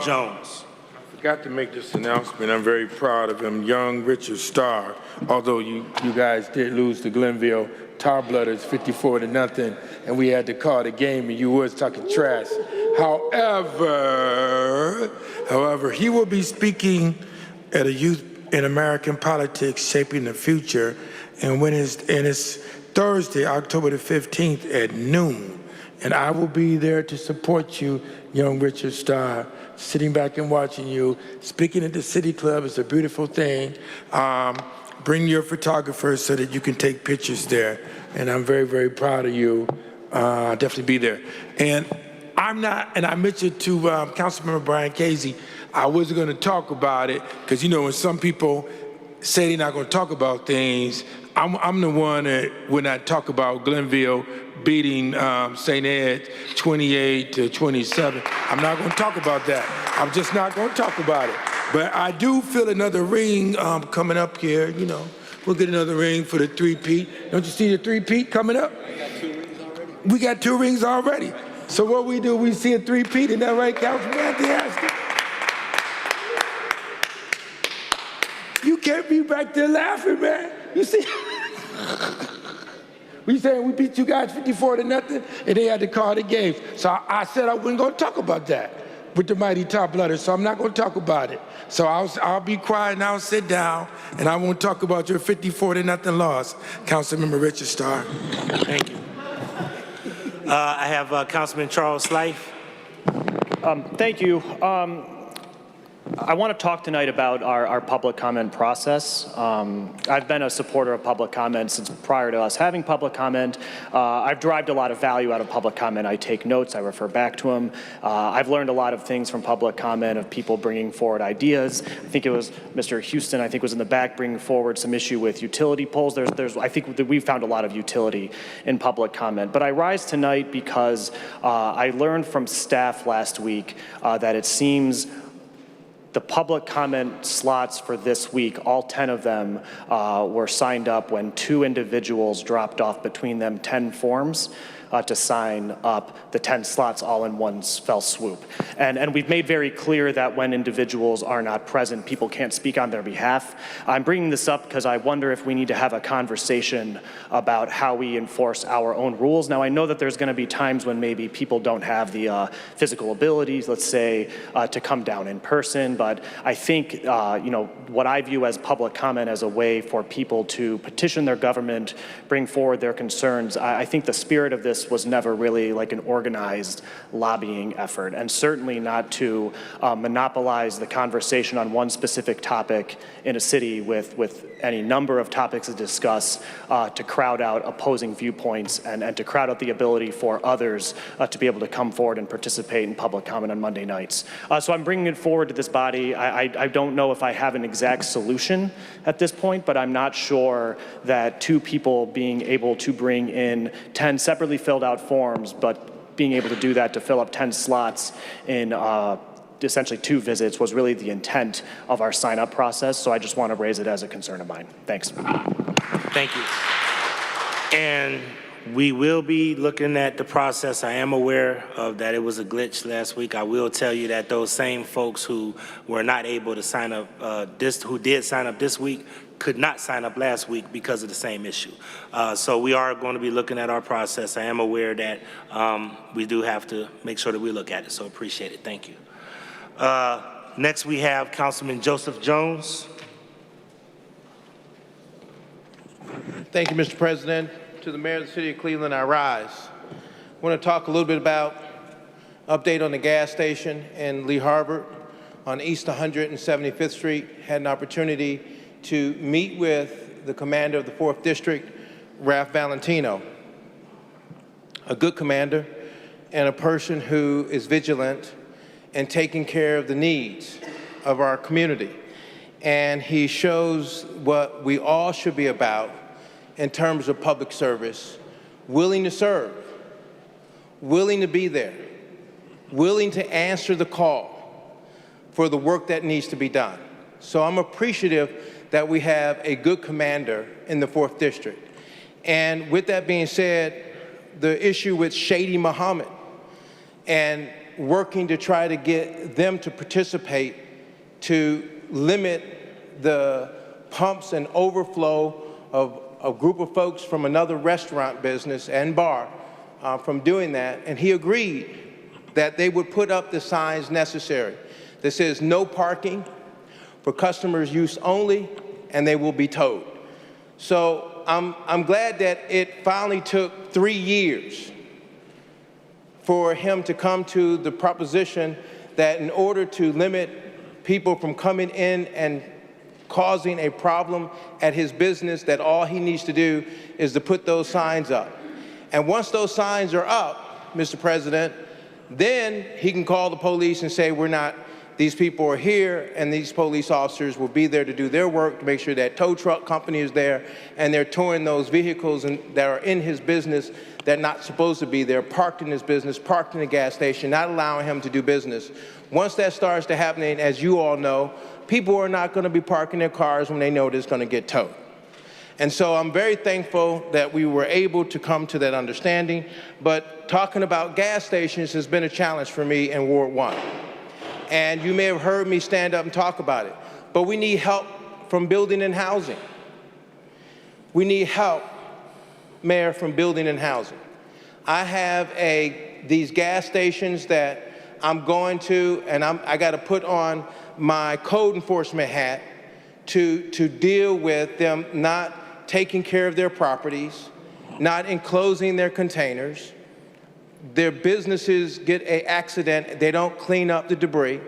Jones. I forgot to make this announcement. I'm very proud of him. Young Richard Starr, although you guys did lose to Glenville, Tar Blooders 54-0, and we had to call the game and you was talking trash. However, he will be speaking at a Youth in American Politics Shaping the Future, and it's Thursday, October the 15th at noon. And I will be there to support you, young Richard Starr, sitting back and watching you. Speaking at the City Club is a beautiful thing. Bring your photographers so that you can take pictures there. And I'm very, very proud of you. I'll definitely be there. And I mentioned to Councilmember Brian Casey, I wasn't going to talk about it because, when some people say they're not going to talk about things, I'm the one that, when I talk about Glenville beating St. Ed 28-27, I'm not going to talk about that. I'm just not going to talk about it. But I do feel another ring coming up here, We'll get another ring for the three-peat. Don't you see the three-peat coming up? We got 2 rings already. So what we do, we see a three-peat, isn't that right, Councilman Anthony Haskell? You can't be back there laughing, man. You see? We saying we beat you guys 54-0, and they had to call the games. So I said I wasn't going to talk about that with the mighty Tar Blooders, so I'm not going to talk about it. So I'll be quiet and I'll sit down, and I won't talk about your 54-0 loss, Councilmember Richard Starr. Thank you. I have Councilman Charles Slife. Thank you. I want to talk tonight about our public comment process. I've been a supporter of public comment since prior to us having public comment. I've derived a lot of value out of public comment. I take notes, I refer back to them. I've learned a lot of things from public comment of people bringing forward ideas. I think it was Mr. Houston, was in the back bringing forward some issue with utility poles. I think that we've found a lot of utility in public comment. But I rise tonight because I learned from staff last week that it seems the public comment slots for this week, all 10 of them were signed up when 2 individuals dropped off between them 10 forms. to sign up the 10 slots all in one fell swoop. And we've made very clear that when individuals are not present, people can't speak on their behalf. I'm bringing this up because I wonder if we need to have a conversation about how we enforce our own rules. Now, I know that there's going to be times when maybe people don't have the physical abilities, let's say, to come down in person, but I think, what I view as public comment as a way for people to petition their government, bring forward their concerns. I think the spirit of this was never really like an organized lobbying effort, and certainly not to monopolize the conversation on one specific topic in a city with any number of topics to discuss, to crowd out opposing viewpoints and to crowd out the ability for others to be able to come forward and participate in public comment on Monday nights. So I'm bringing it forward to this body. I don't know if I have an exact solution at this point, but I'm not sure that two people being able to bring in 10 separately filled out forms, but being able to do that to fill up 10 slots in essentially 2 visits was really the intent of our sign-up process. So I just want to raise it as a concern of mine. Thanks. Thank you. And we will be looking at the process. I am aware of that it was a glitch last week. I will tell you that those same folks who were not able to sign up, who did sign up this week, could not sign up last week because of the same issue. So we are going to be looking at our process. I am aware that we do have to make sure that we look at it, so appreciate it. Thank you. Next we have Councilman Joseph Jones. Thank you, Mr. President. To the Mayor of the City of Cleveland, I rise. I want to talk a little bit about update on the gas station in Lee Harbor on East 175th Street. Had an opportunity to meet with the commander of the 4th District, Ralph Valentino, a good commander and a person who is vigilant and taking care of the needs of our community. And he shows what we all should be about in terms of public service, willing to serve, willing to be there, willing to answer the call for the work that needs to be done. So I'm appreciative that we have a good commander in the 4th District. And with that being said, the issue with Shady Muhammad and working to try to get them to participate to limit the pumps and overflow of a group of folks from another restaurant business and bar from doing that. And he agreed that they would put up the signs necessary that says no parking, for customers' use only, and they will be towed. So I'm glad that it finally took 3 years for him to come to the proposition that in order to limit people from coming in and causing a problem at his business, that all he needs to do is to put those signs up. And once those signs are up, Mr. President, then he can call the police and say, these people are here, and these police officers will be there to do their work to make sure that tow truck company is there, and they're towing those vehicles that are in his business that are not supposed to be there, parked in his business, parked in the gas station, not allowing him to do business. Once that starts to happen, as you all know, people are not going to be parking their cars when they know it's going to get towed. And so I'm very thankful that we were able to come to that understanding. But talking about gas stations has been a challenge for me in Ward 1. And you may have heard me stand up and talk about it. But we need help from building and housing. We need help, Mayor, from building and housing. I have these gas stations that I'm going to, and I got to put on my code enforcement hat to deal with them not taking care of their properties, not enclosing their containers. Their businesses get an accident, they don't clean up the debris.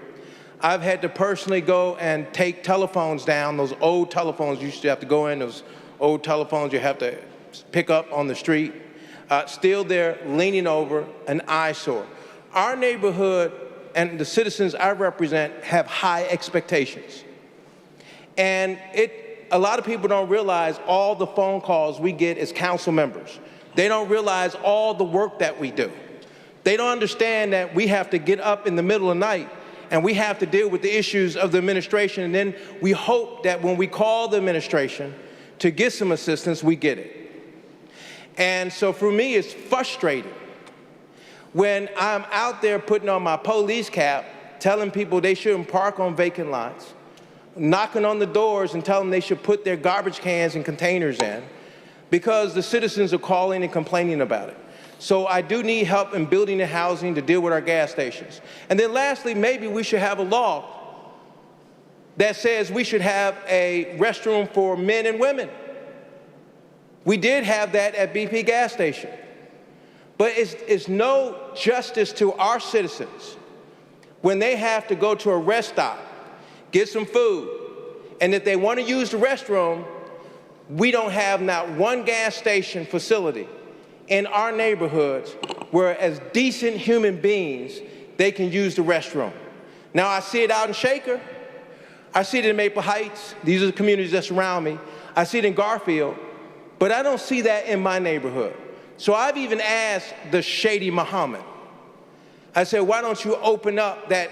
I've had to personally go and take telephones down, those old telephones you used to have to go in, those old telephones you have to pick up on the street, still there leaning over, an eyesore. Our neighborhood and the citizens I represent have high expectations. And a lot of people don't realize all the phone calls we get as council members. They don't realize all the work that we do. They don't understand that we have to get up in the middle of the night and we have to deal with the issues of the administration, and then we hope that when we call the administration to get some assistance, we get it. And so for me, it's frustrating when I'm out there putting on my police cap, telling people they shouldn't park on vacant lots, knocking on the doors and telling them they should put their garbage cans and containers in, because the citizens are calling and complaining about it. So I do need help in building the housing to deal with our gas stations. And then lastly, maybe we should have a law that says we should have a restroom for men and women. We did have that at BP gas station. But it's no justice to our citizens when they have to go to a rest stop, get some food, and if they want to use the restroom, we don't have not one gas station facility in our neighborhoods where, as decent human beings, they can use the restroom. Now, I see it out in Shaker. I see it in Maple Heights. These are the communities that surround me. I see it in Garfield, but I don't see that in my neighborhood. So I've even asked the Shady Muhammad. I said, why don't you open up that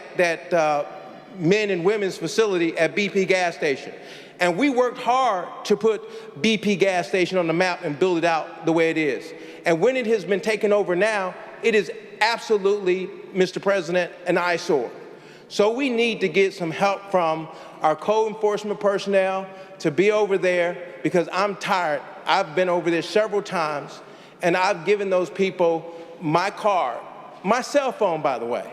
men and women's facility at BP gas station? And we worked hard to put BP gas station on the map and build it out the way it is. And when it has been taken over now, it is absolutely, Mr. President, an eyesore. So we need to get some help from our code enforcement personnel to be over there, because I'm tired. I've been over there several times, and I've given those people my card. My cell phone, by the way,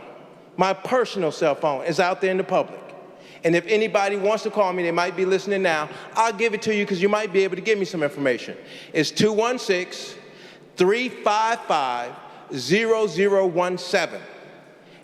my personal cell phone is out there in the public. And if anybody wants to call me, they might be listening now, I'll give it to you because you might be able to give me some information. It's 216-355-0017.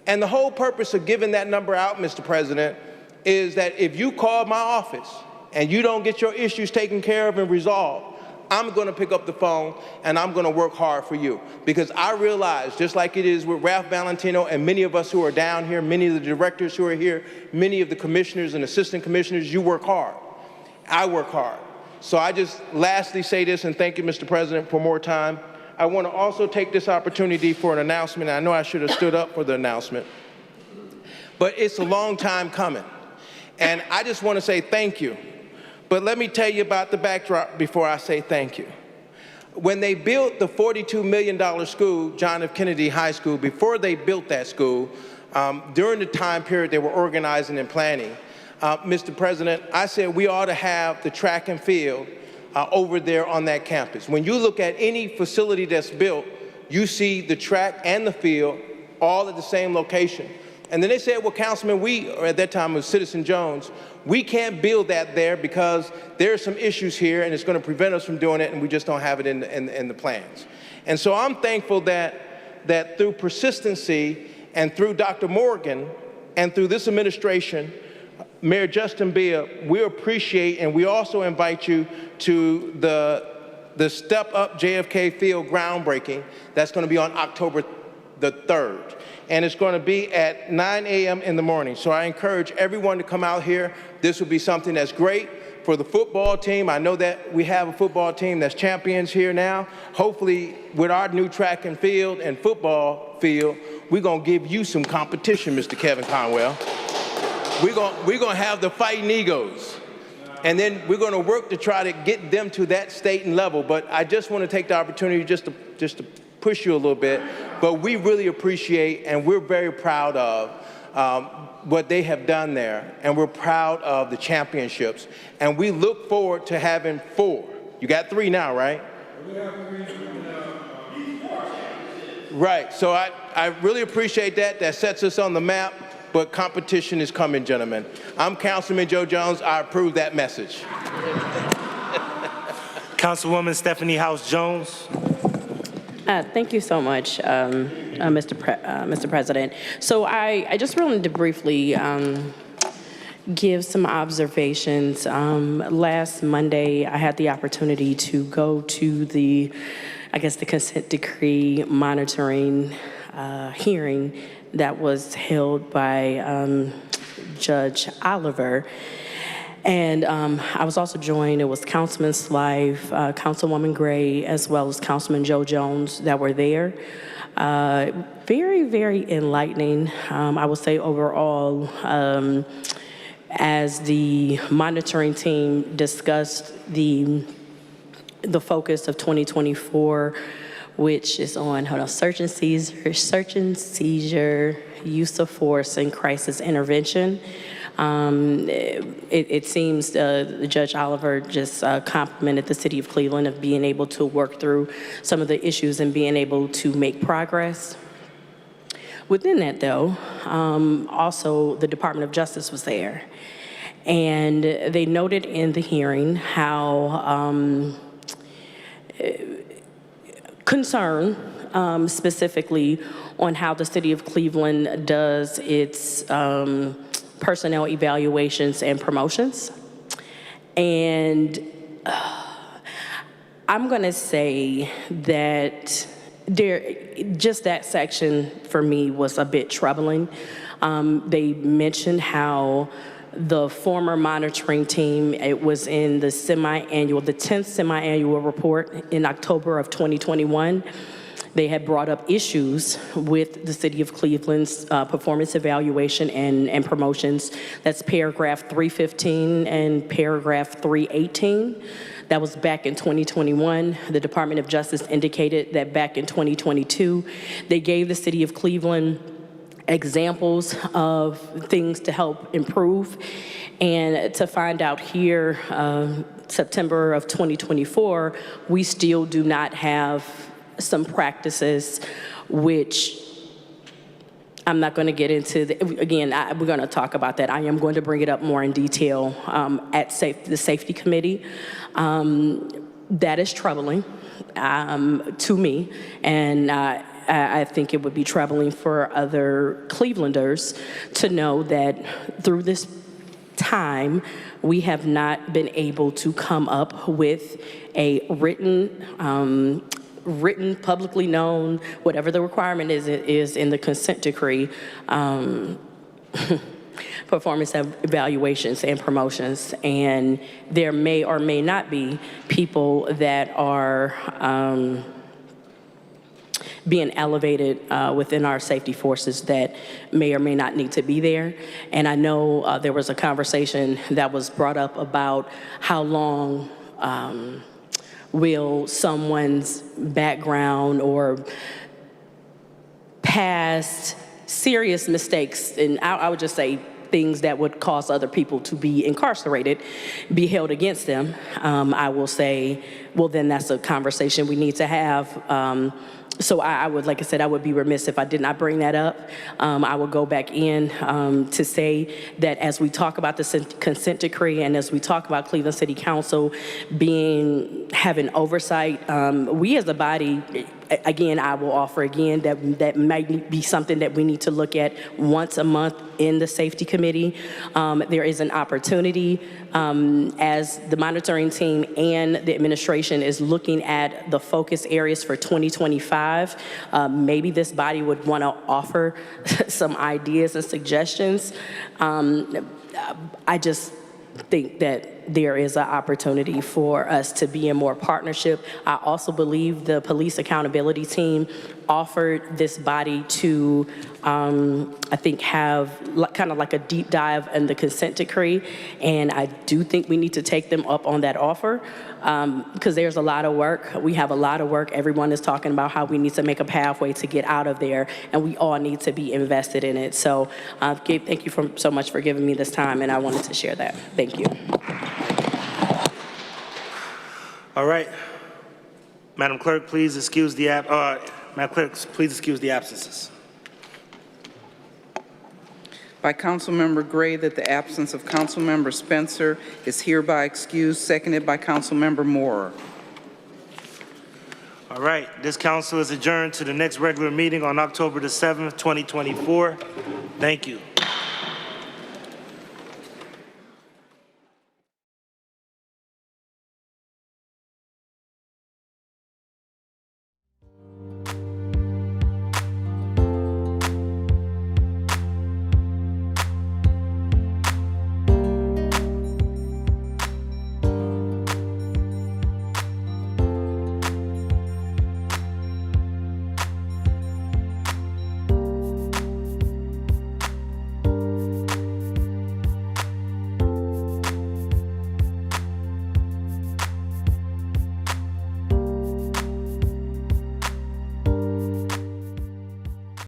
And the whole purpose of giving that number out, Mr. President, is that if you call my office and you don't get your issues taken care of and resolved, I'm going to pick up the phone and I'm going to work hard for you. Because I realize, just like it is with Ralph Valentino and many of us who are down here, many of the directors who are here, many of the commissioners and assistant commissioners, you work hard. I work hard. So I just lastly say this, and thank you, Mr. President, for more time. I want to also take this opportunity for an announcement. I know I should have stood up for the announcement, but it's a long time coming. And I just want to say thank you. But let me tell you about the backdrop before I say thank you. When they built the $42 million school, John F. Kennedy High School, before they built that school, during the time period they were organizing and planning, Mr. President, I said we ought to have the track and field over there on that campus. When you look at any facility that's built, you see the track and the field all at the same location. And then they said, well, Councilman, or at that time it was Citizen Jones, we can't build that there because there are some issues here and it's going to prevent us from doing it, and we just don't have it in the plans. And so I'm thankful that through persistency and through Dr. Morgan and through this administration, Mayor Justin Beer, we appreciate, and we also invite you to the Step Up JFK Field groundbreaking that's going to be on October the 3rd. And it's going to be at 9 a.m. in the morning. So I encourage everyone to come out here. This will be something that's great for the football team. I know that we have a football team that's champions here now. Hopefully, with our new track and field and football field, we're going to give you some competition, Mr. Kevin Conwell. We're going to have the Fighting Eagles. And then we're going to work to try to get them to that state and level. But I just want to take the opportunity just to push you a little bit. But we really appreciate and we're very proud of what they have done there. And we're proud of the championships. And we look forward to having 4. You got 3 now, right? Right. So I really appreciate that. That sets us on the map. But competition is coming, gentlemen. I'm Councilman Joe Jones. I approve that message. Councilwoman Stephanie House Jones. Thank you so much, Mr. President. So I just wanted to briefly give some observations. Last Monday, I had the opportunity to go to the consent decree monitoring hearing that was held by Judge Oliver. And I was also joined, it was Councilman Slive, Councilwoman Gray, as well as Councilman Joe Jones that were there. Very, very enlightening, I would say overall, as the monitoring team discussed the the focus of 2024, which is on, search and seizure, use of force, and crisis intervention. It seems Judge Oliver just complimented the city of Cleveland of being able to work through some of the issues and being able to make progress. Within that, though, also the Department of Justice was there. And they noted in the hearing how concern specifically on how the city of Cleveland does its personnel evaluations and promotions. And I'm going to say that just that section for me was a bit troubling. They mentioned how the former monitoring team, it was in the 10th semi-annual report in October of 2021. They had brought up issues with the city of Cleveland's performance evaluation and promotions. That's paragraph 315 and paragraph 318. That was back in 2021. The Department of Justice indicated that back in 2022, they gave the city of Cleveland examples of things to help improve. And to find out here, September of 2024, we still do not have some practices which I'm not going to get into. Again, we're going to talk about that. I am going to bring it up more in detail at the Safety Committee. That is troubling to me, and I think it would be troubling for other Clevelanders to know that through this time, we have not been able to come up with a written, publicly known, whatever the requirement is in the consent decree, performance evaluations and promotions. And there may or may not be people that are being elevated within our safety forces that may or may not need to be there. And I know there was a conversation that was brought up about how long will someone's background or past serious mistakes, and I would just say things that would cause other people to be incarcerated, be held against them. I will say, well, then that's a conversation we need to have. So I would, like I said, I would be remiss if I did not bring that up. I will go back in to say that as we talk about the consent decree and as we talk about Cleveland City Council having oversight, we as a body, again, I will offer again that might be something that we need to look at once a month in the Safety Committee. There is an opportunity as the monitoring team and the administration is looking at the focus areas for 2025. Maybe this body would want to offer some ideas and suggestions. I just think that there is an opportunity for us to be in more partnership. I also believe the police accountability team offered this body to, I think, have kind of like a deep dive in the consent decree. And I do think we need to take them up on that offer because there's a lot of work. We have a lot of work. Everyone is talking about how we need to make a pathway to get out of there, and we all need to be invested in it. So thank you so much for giving me this time, and I wanted to share that. Thank you. All right. Madam Clerk, please excuse the absences. By Councilmember Gray that the absence of Councilmember Spencer is hereby excused, seconded by Councilmember Moore. All right. This council is adjourned to the next regular meeting on October the 7th, 2024. Thank you.